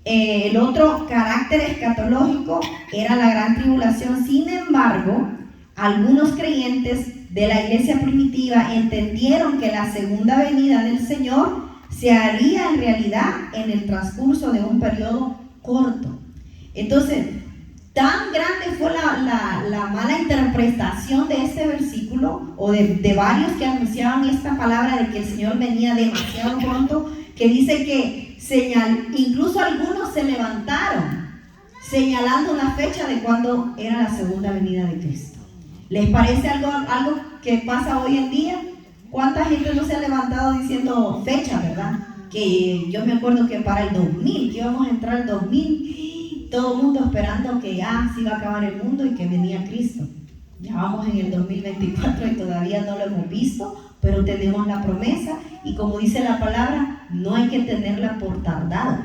El otro carácter escatológico era la gran tribulación. Sin embargo, algunos creyentes de la iglesia primitiva entendieron que la segunda venida del Señor se haría en realidad en el transcurso de un periodo corto. Entonces, tan grande fue la mala interpretación de este versículo, o de varios que anunciaban esta palabra de que el Señor venía demasiado pronto, que dice que incluso algunos se levantaron señalando la fecha de cuando era la segunda venida de Cristo. ¿Les parece algo que pasa hoy en día? ¿Cuánta gente no se ha levantado diciendo fecha, verdad? Que yo me acuerdo que para el 2000, que íbamos a entrar al 2000, todo el mundo esperando que ya se iba a acabar el mundo y que venía Cristo. Ya vamos en el 2024 y todavía no lo hemos visto, pero tenemos la promesa, y como dice la palabra, no hay que tenerla por tardado.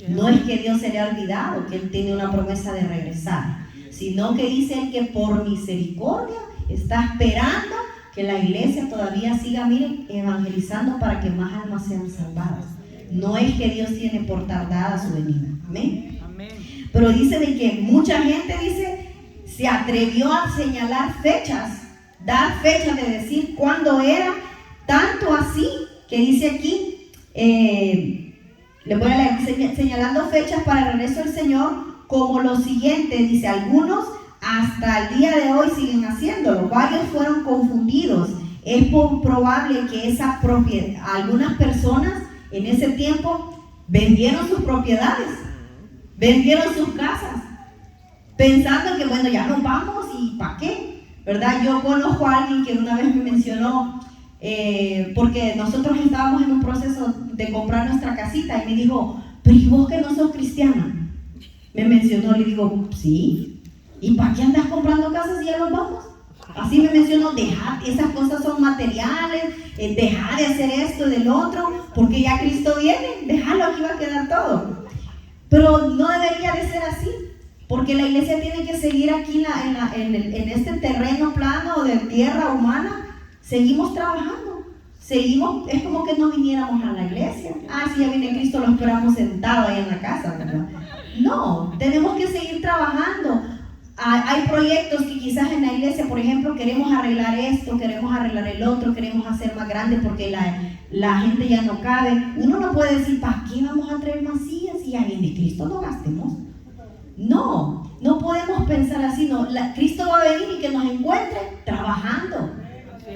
No es que Dios se le ha olvidado que Él tiene una promesa de regresar, sino que dice Él que por misericordia está esperando que la iglesia todavía siga, miren, evangelizando para que más almas sean salvadas. No es que Dios tiene por tardada su venida. Amén. Amén. Pero dice de que mucha gente, dice, se atrevió a señalar fechas, dar fechas de decir cuándo era, tanto así que dice aquí, le voy a leer, señalando fechas para el regreso del Señor, como lo siguiente, dice, algunos hasta el día de hoy siguen haciéndolo, varios fueron confundidos. Es probable que algunas personas en ese tiempo vendieron sus propiedades, vendieron sus casas, pensando que bueno, ya nos vamos y ¿para qué? ¿Verdad? Yo conozco a alguien que una vez me mencionó, porque nosotros estábamos en un proceso de comprar nuestra casita, y me dijo, pero ¿y vos que no sos cristiana? Me mencionó, le digo, sí. ¿Y para qué andas comprando casas si ya nos vamos? Así me mencionó, deja, esas cosas son materiales, deja de hacer esto y del otro, porque ya Cristo viene, déjalo, aquí va a quedar todo. Pero no debería de ser así, porque la iglesia tiene que seguir aquí en este terreno plano de tierra humana. Seguimos trabajando, es como que no viniéramos a la iglesia. Si ya viene Cristo, lo esperamos sentado ahí en la casa, ¿verdad? No, tenemos que seguir trabajando. Hay proyectos que quizás en la iglesia, por ejemplo, queremos arreglar esto, queremos arreglar el otro, queremos hacer más grande porque la gente ya no cabe. Uno no puede decir, ¿para qué vamos a traer más sillas si ya viene Cristo? No gastemos. No podemos pensar así. No, Cristo va a venir y que nos encuentre trabajando,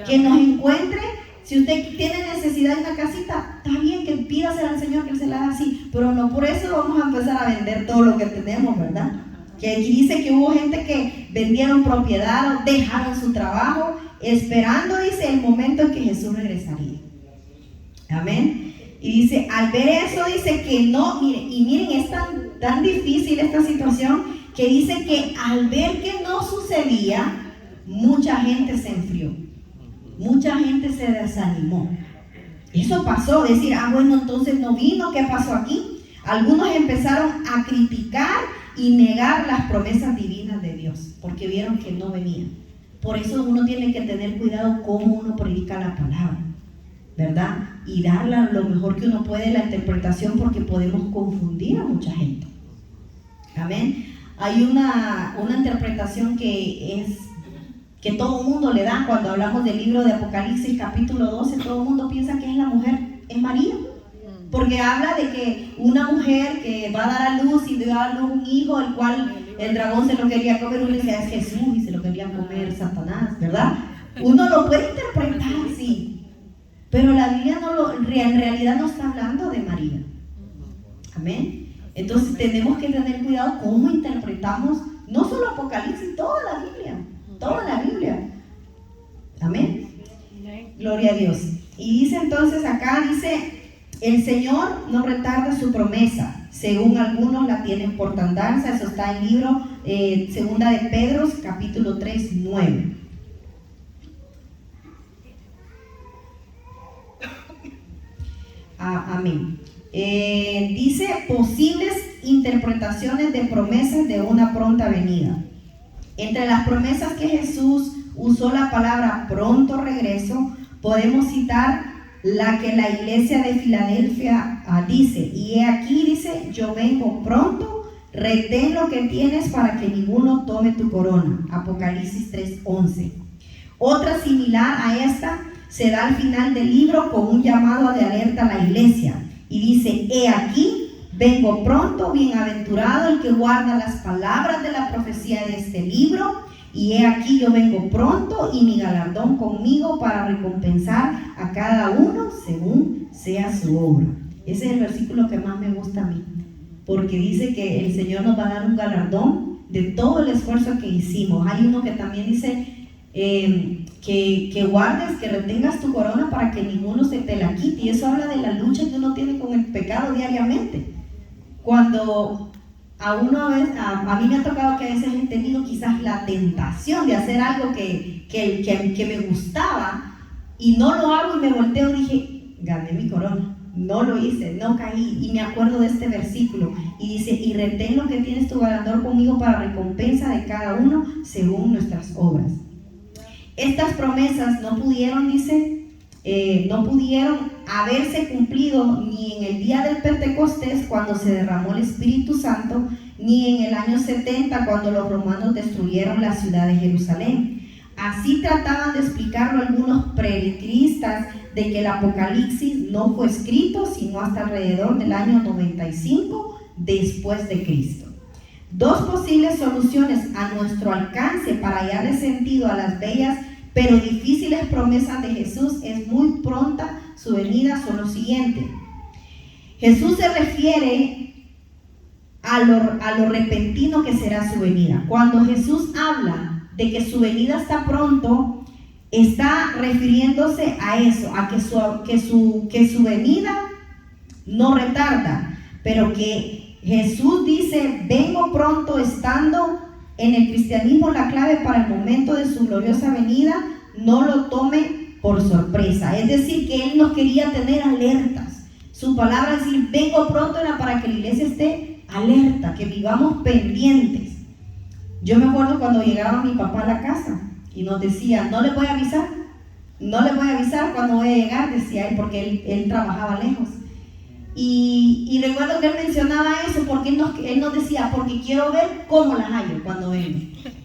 que nos encuentre. Si usted tiene necesidad de una casita, está bien que pídasela al Señor que Él se la haga así, pero no por eso vamos a empezar a vender todo lo que tenemos, ¿verdad? Que aquí dice que hubo gente que vendieron propiedad, dejaron su trabajo, esperando, dice, el momento en que Jesús regresaría. Amén. Y dice, al ver eso, dice que no, miren, es tan difícil esta situación, que dice que al ver que no sucedía, mucha gente se enfrió, mucha gente se desanimó. Eso pasó, decir, bueno, entonces no vino, ¿qué pasó aquí? Algunos empezaron a criticar y negar las promesas divinas de Dios, porque vieron que no venían. Por eso uno tiene que tener cuidado cómo uno predica la palabra, ¿verdad? Y darle lo mejor que uno puede la interpretación, porque podemos confundir a mucha gente. Amén. Hay una interpretación que todo el mundo le da cuando hablamos del libro de Apocalipsis capítulo 12. Todo el mundo piensa que es la mujer, es María. Porque habla de que una mujer que va a dar a luz y dio a luz un hijo, el cual el dragón se lo quería comer, uno decía es Jesús y se lo quería comer Satanás, ¿verdad? Uno lo puede interpretar así, pero la Biblia en realidad no está hablando de María. Amén. Entonces tenemos que tener cuidado cómo interpretamos, no solo Apocalipsis, toda la Biblia. Amén. Gloria a Dios. Y dice entonces acá, dice, el Señor no retarda su promesa, según algunos la tienen por tardanza. Eso está en el libro segunda de Pedro, capítulo 3, 9. Amén. Dice, posibles interpretaciones de promesas de una pronta venida. Entre las promesas que Jesús usó la palabra pronto regreso, podemos citar la que la iglesia de Filadelfia dice, y he aquí, dice, yo vengo pronto, retén lo que tienes para que ninguno tome tu corona. Apocalipsis 3:11. Otra similar a esta se da al final del libro con un llamado de alerta a la iglesia. Y dice: he aquí, vengo pronto, bienaventurado el que guarda las palabras de la profecía de este libro. Y he aquí, yo vengo pronto y mi galardón conmigo para recompensar a cada uno según sea su obra. Ese es el versículo que más me gusta a mí, porque dice que el Señor nos va a dar un galardón de todo el esfuerzo que hicimos. Hay uno que también dice que guardes, que retengas tu corona para que ninguno se te la quite. Y eso habla de la lucha que uno tiene con el pecado diariamente. Cuando a mí me ha tocado que a veces he tenido quizás la tentación de hacer algo que me gustaba y no lo hago y me volteo y dije: gané mi corona. No lo hice, no caí. Y me acuerdo de este versículo y dice: y retén lo que tienes tu galardón conmigo para recompensa de cada uno según nuestras obras. Estas promesas no pudieron, no pudieron haberse cumplido ni en el día del Pentecostés, cuando se derramó el Espíritu Santo, ni en el año 70, cuando los romanos destruyeron la ciudad de Jerusalén. Así trataban de explicarlo algunos preletristas, de que el Apocalipsis no fue escrito sino hasta alrededor del año 95 después de Cristo. Dos posibles soluciones a nuestro alcance para hallarle sentido a las bellas pero difíciles promesas de Jesús es muy pronta su venida son lo siguiente. Jesús se refiere a lo repentino que será su venida. Cuando Jesús habla de que su venida está pronto, está refiriéndose a eso, a que su venida no retarda, pero que Jesús dice: vengo pronto, estando en el cristianismo la clave para el momento de su gloriosa venida. No lo tome por sorpresa. Es decir, que Él nos quería tener alertas. Su palabra es decir: vengo pronto, era para que la iglesia esté alerta, que vivamos pendientes. Yo me acuerdo cuando llegaba mi papá a la casa y nos decía: no le voy a avisar cuando voy a llegar, decía él, porque él trabajaba lejos. Y recuerdo que él mencionaba eso porque él nos decía: porque quiero ver cómo las hallo cuando vengo,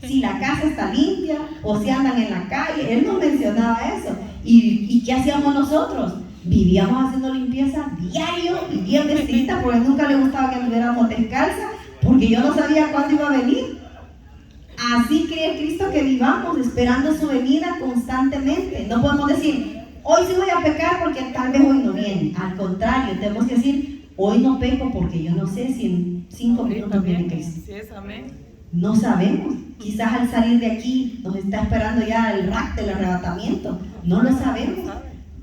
si la casa está limpia o si andan en la calle. Él nos mencionaba eso. ¿Y qué hacíamos nosotros? Vivíamos haciendo limpieza diario y bien vestidita, porque nunca le gustaba que anduviéramos descalzas, porque yo no sabía cuándo iba a venir. Así cree Cristo que vivamos esperando su venida constantemente. No podemos decir: hoy sí voy a pecar porque tal vez hoy no viene. Al contrario, tenemos que decir: hoy no peco porque yo no sé si en 5 minutos viene Cristo. No sabemos. Quizás al salir de aquí nos está esperando ya el rack del arrebatamiento. No lo sabemos.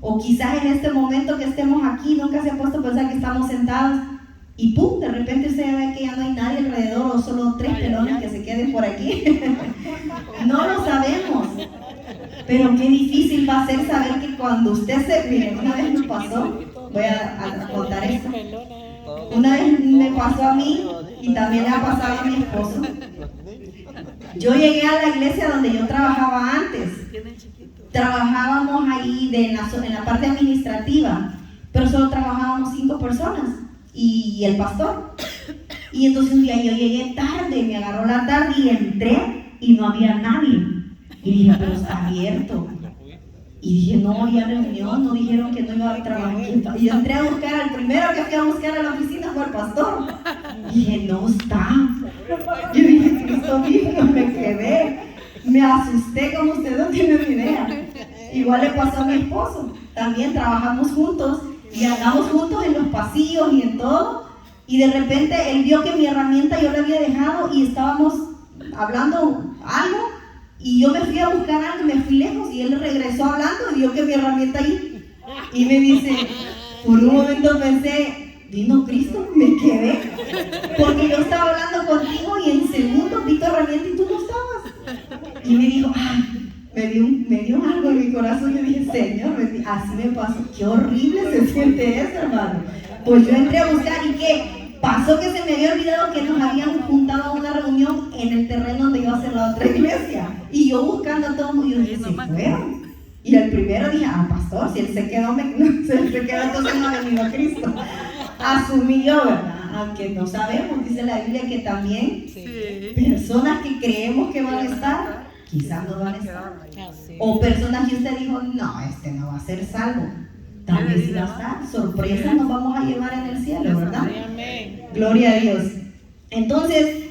O quizás en este momento que estemos aquí, nunca se ha puesto a pensar que estamos sentados y ¡pum! De repente usted ve que ya no hay nadie alrededor, o solo 3 pelones que se queden por aquí. No lo sabemos. Pero qué difícil va a ser saber que cuando usted miren, una vez me pasó, voy a contar esto. Una vez me pasó a mí y también le ha pasado a mi esposo. Yo llegué a la iglesia donde yo trabajaba antes. Trabajábamos ahí en la parte administrativa, pero solo trabajábamos 5 personas y el pastor. Y entonces un día yo llegué tarde, me agarró la tarde y entré y no había nadie. Y dije: pero está abierto. Y dije: no había reunión, no dijeron que no iba a trabajar. Y yo entré a buscar, al primero que fui a buscar a la oficina fue el pastor. Y dije: no está. Yo dije: Cristo vivo, me quedé. Me asusté como usted no tiene ni idea. Igual le pasó a mi esposo. También trabajamos juntos y andamos juntos en los pasillos y en todo. Y de repente él vio que mi herramienta yo la había dejado y estábamos hablando algo. Y yo me fui a buscar algo y me fui lejos. Y él regresó hablando y vio que mi herramienta ahí. Y me dice: por un momento pensé, vino Cristo, me quedé. Porque yo estaba hablando contigo y en segundos vi tu herramienta y tú no estabas. Y me dijo: ay, me dio algo en mi corazón. Yo dije: Señor, así me pasó. Qué horrible se siente eso, hermano. Pues yo entré a buscar y ¿qué? Pasó que se me había olvidado que nos habían juntado a una reunión en el terreno donde iba a ser la otra iglesia. Y yo buscando a todo el mundo, y yo dije: se fueron. Y el primero dije: pastor, si él se quedó, entonces no ha venido a Cristo. Asumí yo, ¿verdad? Aunque no sabemos, dice la Biblia que también personas que creemos que van a estar, quizás no van a estar. O personas que usted dijo, no, este no va a ser salvo. Tal vez sí va a estar. Sorpresa nos vamos a llevar en el cielo, ¿verdad? Gloria a Dios. Entonces,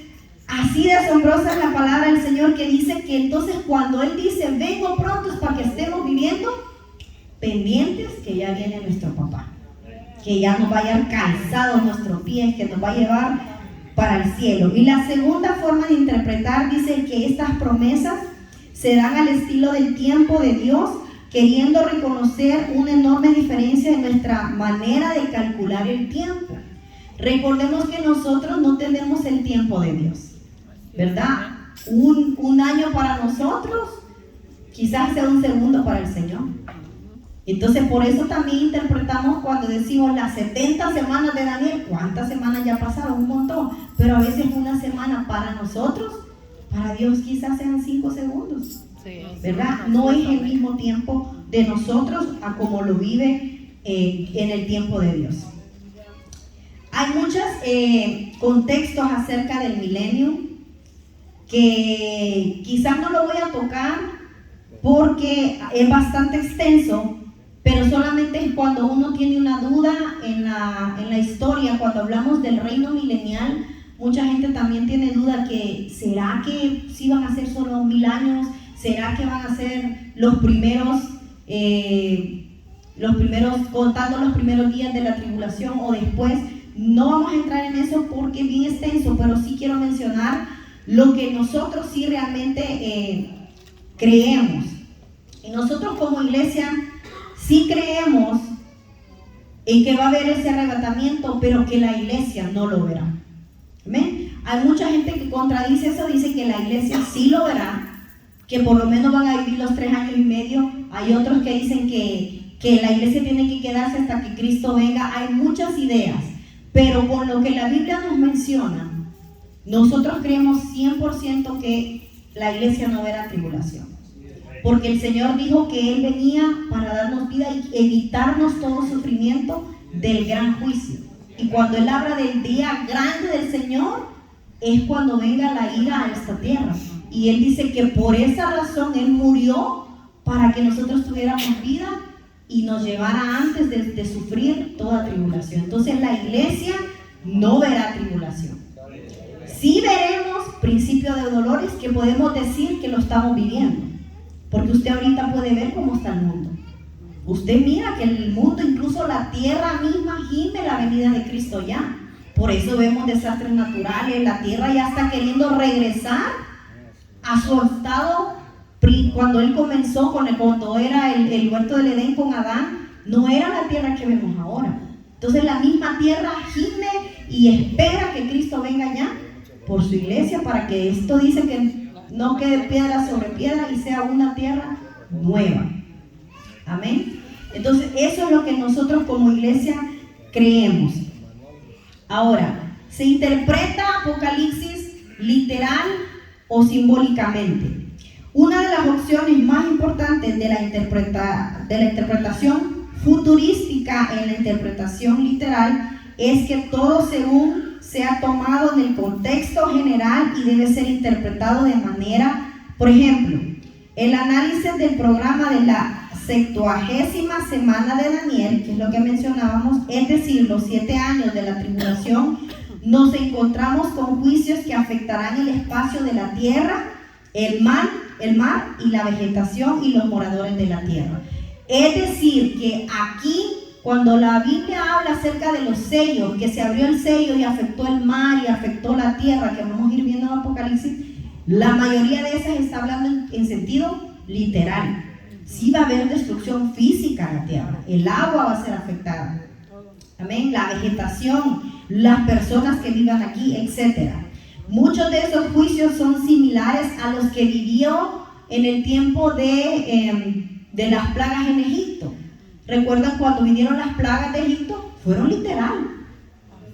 así de asombrosa es la palabra del Señor, que dice que entonces cuando Él dice, vengo pronto, es para que estemos viviendo pendientes que ya viene nuestro papá, que ya nos va a llevar calzados nuestros pies, que nos va a llevar para el cielo. Y la segunda forma de interpretar dice que estas promesas se dan al estilo del tiempo de Dios, queriendo reconocer una enorme diferencia en nuestra manera de calcular el tiempo. Recordemos que nosotros no tenemos el tiempo de Dios, ¿verdad? Un año para nosotros quizás sea un segundo para el Señor. Entonces por eso también interpretamos cuando decimos las 70 semanas de Daniel. ¿Cuántas semanas ya pasaron? Un montón. Pero a veces una semana para nosotros, para Dios quizás sean 5 segundos, ¿verdad? No es el mismo tiempo de nosotros a como lo vive en el tiempo de Dios. Hay muchos contextos acerca del milenio que quizás no lo voy a tocar porque es bastante extenso, pero solamente es cuando uno tiene una duda en la historia. Cuando hablamos del reino milenial, mucha gente también tiene duda que ¿será que sí van a ser solo 1000 años? ¿Será que van a ser los primeros contando los primeros días de la tribulación o después? No vamos a entrar en eso porque es bien extenso, pero sí quiero mencionar lo que nosotros sí realmente creemos. Y nosotros como iglesia sí creemos en que va a haber ese arrebatamiento, pero que la iglesia no lo verá. ¿Amén? Hay mucha gente que contradice eso, dice que la iglesia sí lo verá, que por lo menos van a vivir los 3 años y medio. Hay otros que dicen que la iglesia tiene que quedarse hasta que Cristo venga. Hay muchas ideas, pero con lo que la Biblia nos menciona, nosotros creemos 100% que la iglesia no verá tribulación. Porque el Señor dijo que Él venía para darnos vida y evitarnos todo sufrimiento del gran juicio. Y cuando Él habla del día grande del Señor, es cuando venga la ira a esta tierra. Y Él dice que por esa razón Él murió para que nosotros tuviéramos vida y nos llevara antes de sufrir toda tribulación. Entonces la iglesia no verá tribulación. Sí veremos principio de dolores, que podemos decir que lo estamos viviendo. Porque usted ahorita puede ver cómo está el mundo. Usted mira que el mundo, incluso la tierra misma, gime la venida de Cristo ya. Por eso vemos desastres naturales. La tierra ya está queriendo regresar a su estado. Cuando Él comenzó, cuando era el huerto del Edén con Adán, no era la tierra que vemos ahora. Entonces la misma tierra gime y espera que Cristo venga ya por su iglesia, para que esto dice que no quede piedra sobre piedra y sea una tierra nueva. Amén. Entonces eso es lo que nosotros como iglesia creemos. Ahora, ¿se interpreta Apocalipsis literal o simbólicamente? Una de las opciones más importantes de la interpretación futurística en la interpretación literal es que todo según sea tomado en el contexto general y debe ser interpretado de manera, por ejemplo, el análisis del programa de la 70ª semana de Daniel, que es lo que mencionábamos, es decir, los 7 años de la tribulación, nos encontramos con juicios que afectarán el espacio de la tierra, el mar y la vegetación y los moradores de la tierra. Es decir, que aquí, cuando la Biblia habla acerca de los sellos, que se abrió el sello y afectó el mar y afectó la tierra, que vamos a ir viendo en Apocalipsis, la mayoría de esas está hablando en sentido literal. Sí va a haber destrucción física en la tierra, el agua va a ser afectada, amén, la vegetación, las personas que vivan aquí, etc. Muchos de esos juicios son similares a los que vivió en el tiempo de las plagas en Egipto. ¿Recuerdan cuando vinieron las plagas de Egipto? Fueron literal.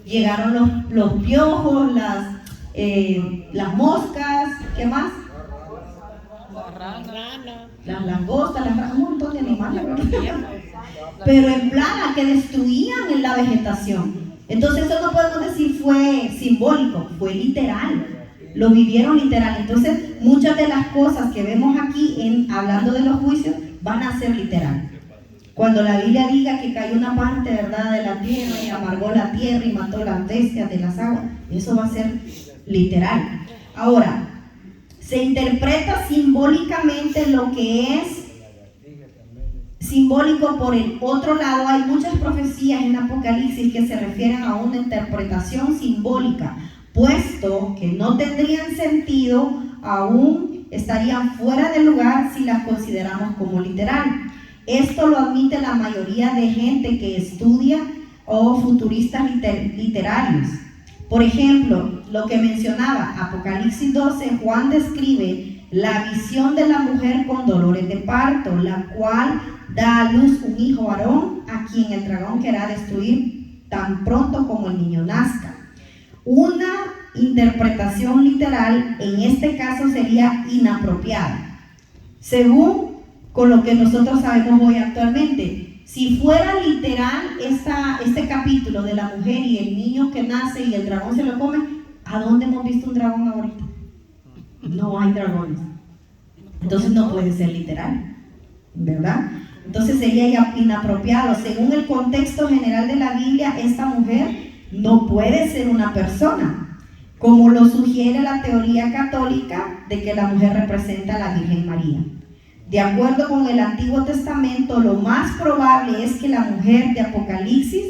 Llegaron los piojos, las moscas, ¿qué más? Las langostas, un montón de animales. Pero en plaga que destruían en la vegetación. Entonces eso no podemos decir fue simbólico, fue literal. lo vivieron literal. Entonces, muchas de las cosas que vemos aquí hablando de los juicios van a ser literal. Cuando la Biblia diga que cayó una parte, ¿verdad?, de la tierra y amargó la tierra y mató las bestias de las aguas, eso va a ser literal. Ahora, se interpreta simbólicamente lo que es simbólico. Por el otro lado, hay muchas profecías en Apocalipsis que se refieren a una interpretación simbólica, puesto que no tendrían sentido, aún estarían fuera de lugar si las consideramos como literal. Esto lo admite la mayoría de gente que estudia o futuristas literarios. Por ejemplo, lo que mencionaba Apocalipsis 12, Juan describe la visión de la mujer con dolores de parto, la cual da a luz un hijo varón, a quien el dragón querrá destruir tan pronto como el niño nazca. Una interpretación literal en este caso sería inapropiada, según con lo que nosotros sabemos hoy actualmente. Si fuera literal este capítulo de la mujer y el niño que nace y el dragón se lo come, ¿a dónde hemos visto un dragón ahorita? No hay dragones. Entonces no puede ser literal, ¿verdad? Entonces sería inapropiado. Según el contexto general de la Biblia, esta mujer no puede ser una persona, como lo sugiere la teoría católica de que la mujer representa a la Virgen María. De acuerdo con el Antiguo Testamento, lo más probable es que la mujer de Apocalipsis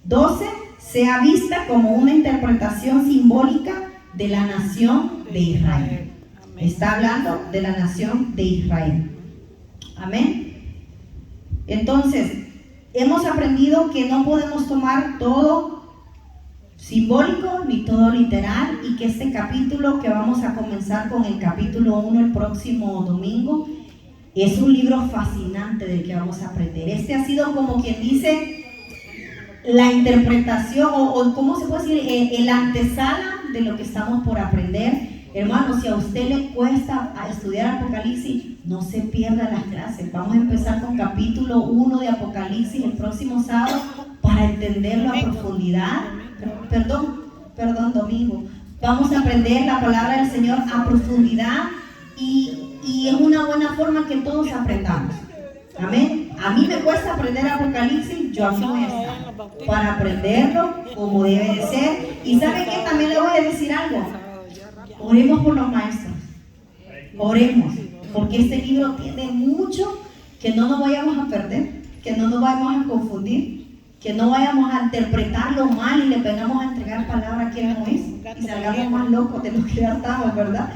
12 sea vista como una interpretación simbólica de la nación de Israel. Está hablando de la nación de Israel. Amén. Entonces, hemos aprendido que no podemos tomar todo simbólico ni todo literal, y que este capítulo, que vamos a comenzar con el capítulo 1 el próximo domingo, es un libro fascinante del que vamos a aprender. Este ha sido, como quien dice, la interpretación o ¿cómo se puede decir? El antesala de lo que estamos por aprender. Hermanos, si a usted le cuesta estudiar Apocalipsis, no se pierda las clases. Vamos a empezar con capítulo 1 de Apocalipsis el próximo sábado para entenderlo a profundidad. Perdón, domingo. Vamos a aprender la palabra del Señor a profundidad y es una buena forma que todos aprendamos. Amén. A mí me cuesta aprender Apocalipsis, yo aquí voy a estar para aprenderlo como debe de ser. Y ¿sabe qué? También le voy a decir algo. Oremos por los maestros. Oremos, porque este libro tiene mucho, que no nos vayamos a perder, que no nos vayamos a confundir, que no vayamos a interpretarlo mal y le vengamos a entregar palabra que no es y salgamos más locos de lo que ya estamos, ¿verdad?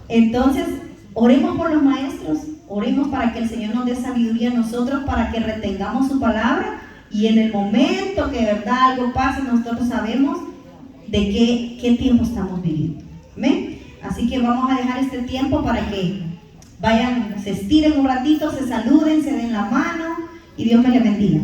Entonces, oremos por los maestros, oremos para que el Señor nos dé sabiduría a nosotros, para que retengamos su palabra, y en el momento que de verdad algo pase, nosotros sabemos de qué tiempo estamos viviendo. ¿Amén? Así que vamos a dejar este tiempo para que vayan, se estiren un ratito, se saluden, se den la mano, y Dios me le bendiga.